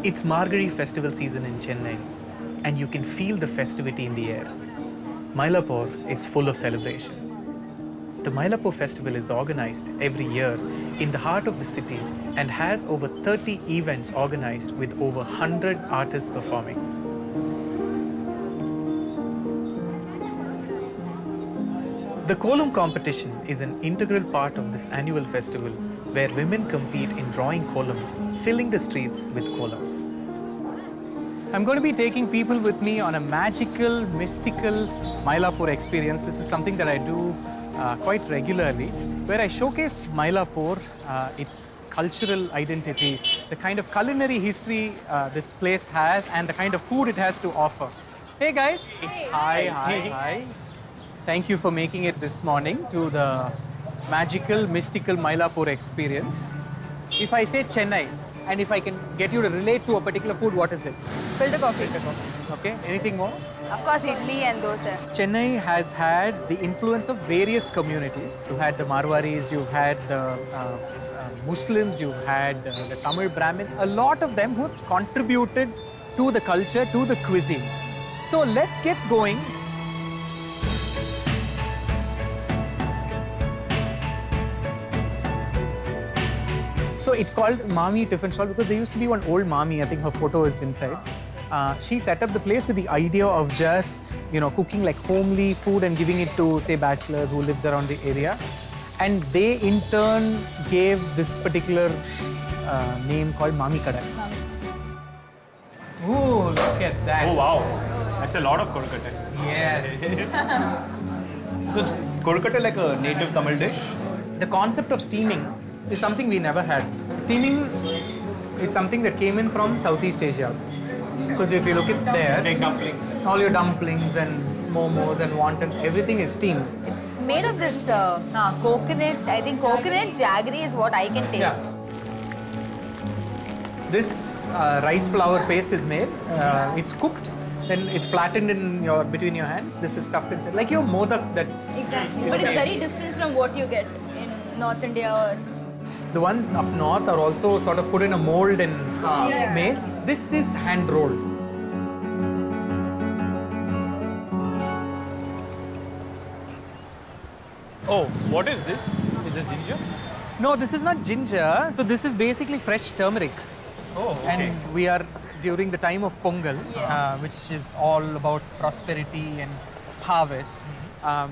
It's Margazhi festival season in Chennai, and you can feel the festivity in the air. Mylapore is full of celebration. The Mylapore festival is organized every year in the heart of the city and has over 30 events organized with over 100 artists performing. The Kolam competition is an integral part of this annual festival where women compete in drawing kolams, filling the streets with kolams. I'm going to be taking people with me on a magical, mystical Mylapore experience. This is something that I do quite regularly, where I showcase Mylapore, its cultural identity, the kind of culinary history this place has, and the kind of food it has to offer. Hey guys! Hey. Hi. Thank you for making it this morning to the magical, mystical Mylapore experience. If I say Chennai, and if I can get you to relate to a particular food, what is it? Filter coffee. Okay, anything more? Of course, idli and dosa. Chennai has had the influence of various communities. You've had the Marwaris, you've had the Muslims, you've had the Tamil Brahmins. A lot of them who have contributed to the culture, to the cuisine. So let's get going. So it's called Mami Tiffin Stall because there used to be one old Mami, I think her photo is inside. She set up the place with the idea of just, cooking like homely food and giving it to, say, bachelors who lived around the area. And they, in turn, gave this particular name called Mami Kadai. Ooh, look at that. Oh wow, that's a lot of korukkattai. Yes. So is korukkattai like a native Tamil dish? The concept of steaming is something we never had. Steaming is something that came in from Southeast Asia. Because if you look at there, Like dumplings. all your dumplings and momos and wontons, everything is steamed. It's made of this coconut. I think coconut jaggery is what I can taste. Yeah. This rice flour paste is made. It's cooked, then it's flattened between your hands. This is stuffed inside, like your modak that. Exactly. But it's very different from what you get in North India or... The ones up north are also sort of put in a mold and made. This is hand rolled. Oh, what is this? Is it ginger? No, this is not ginger. So this is basically fresh turmeric. Oh, okay. And we are during the time of Pongal, which is all about prosperity and harvest.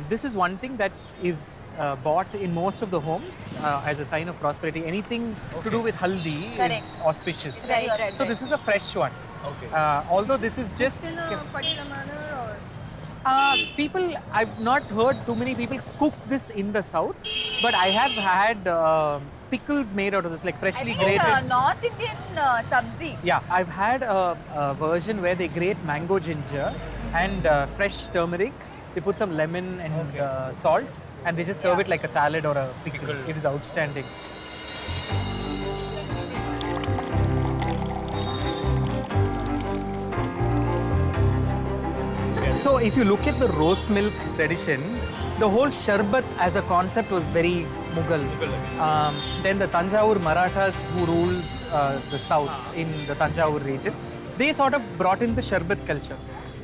This is one thing that is bought in most of the homes as a sign of prosperity. Anything to do with haldi is auspicious. Right. So this is a fresh one. Okay. Although this is just... In a particular manner or... I've not heard too many people cook this in the south, but I have had pickles made out of this, like I freshly think grated. it's a North Indian sabzi. Yeah, I've had a version where they grate mango ginger and fresh turmeric. They put some lemon and salt, and they just serve it like a salad or a pickle. It is outstanding. So if you look at the rose milk tradition, the whole sharbat as a concept was very Mughal. Then the Tanjavur Marathas who ruled the south in the Tanjavur region, they sort of brought in the sharbat culture.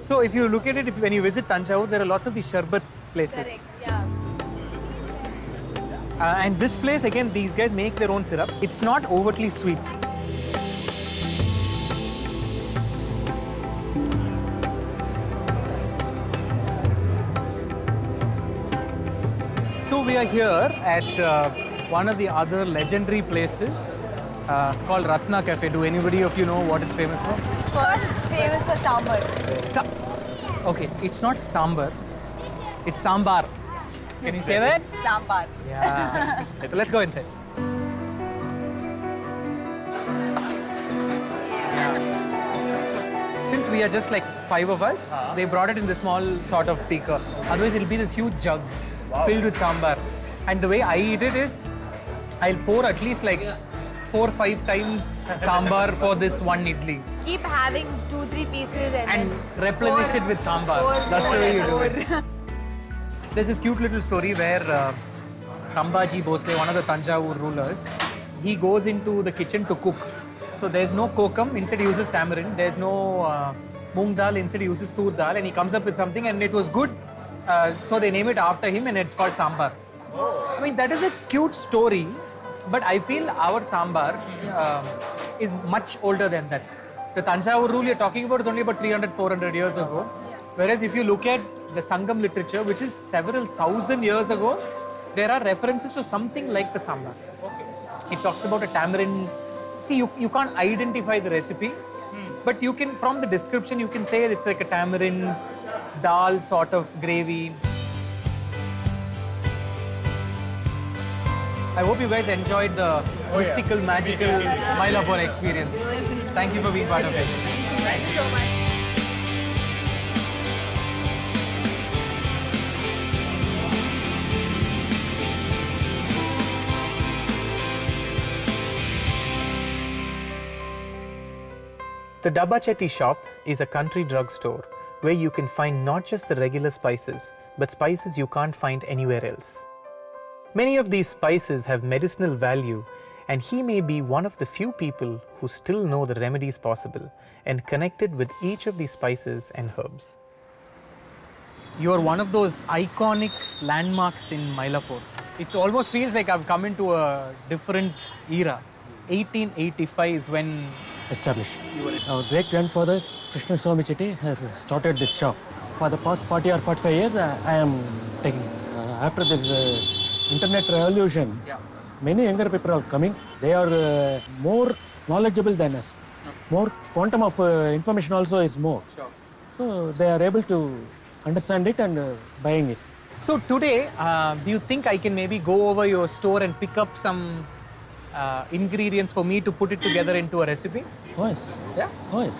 So if you look at it, when you visit Tanjavur, there are lots of these sharbat places. Correct, yeah. And this place, again, these guys make their own syrup. It's not overtly sweet. So we are here at one of the other legendary places called Ratna Cafe. Do anybody of you know what it's famous for? First, it's famous for sambar. Okay, it's not sambar, it's sambar. Can you say that? Sambar. Yeah. So let's go inside. Since we are just like 5 of us, they brought it in this small sort of beaker. Otherwise, it'll be this huge jug filled with sambar. And the way I eat it is, I'll pour at least like 4 or 5 times sambar for this one idli. Keep having 2-3 pieces and And then replenish it with sambar. That's the way you do it. it. There's this cute little story where Sambhaji Bhosle, one of the Tanjavur rulers, he goes into the kitchen to cook. So there's no kokum, instead he uses tamarind. There's no moong dal, instead he uses tur dal, and he comes up with something, and it was good. So they name it after him, and it's called sambar. I mean, that is a cute story, but I feel our sambar is much older than that. The Tanjavur rule you're talking about is only about 300, 400 years ago. Whereas if you look at the Sangam literature, which is several thousand years ago, there are references to something like the sambar. It talks about a tamarind. See, you can't identify the recipe, but you can, from the description, you can say it's like a tamarind dal sort of gravy. I hope you guys enjoyed the mystical, magical Mylapore experience. Thank you for being part of it. Thank you so much. The Dabba Chetty shop is a country drugstore where you can find not just the regular spices, but spices you can't find anywhere else. Many of these spices have medicinal value, and he may be one of the few people who still know the remedies possible and connected with each of these spices and herbs. You are one of those iconic landmarks in Mylapore. It almost feels like I've come into a different era. 1885 is when established. Our great-grandfather, Krishna Swami Chetty, has started this shop. For the past 40 or 45 years, I am taking. After this internet revolution, many younger people are coming. They are more knowledgeable than us. More quantum of information also is more. So they are able to understand it and buying it. So today, do you think I can maybe go over your store and pick up some ingredients for me to put it together into a recipe? Oh yes. Yeah? Oh yes.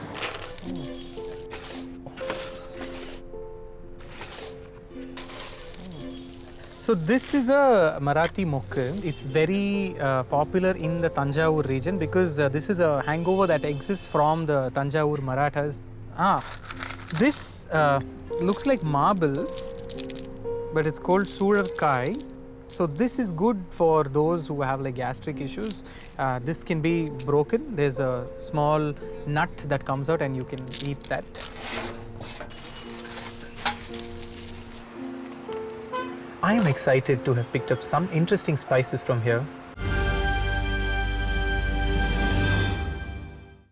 So this is a Marathi mokka. It's very popular in the Tanjavur region because this is a hangover that exists from the Tanjavur Marathas. This looks like marbles, but it's called surarkai. So this is good for those who have like gastric issues. This can be broken. There's a small nut that comes out and you can eat that. I am excited to have picked up some interesting spices from here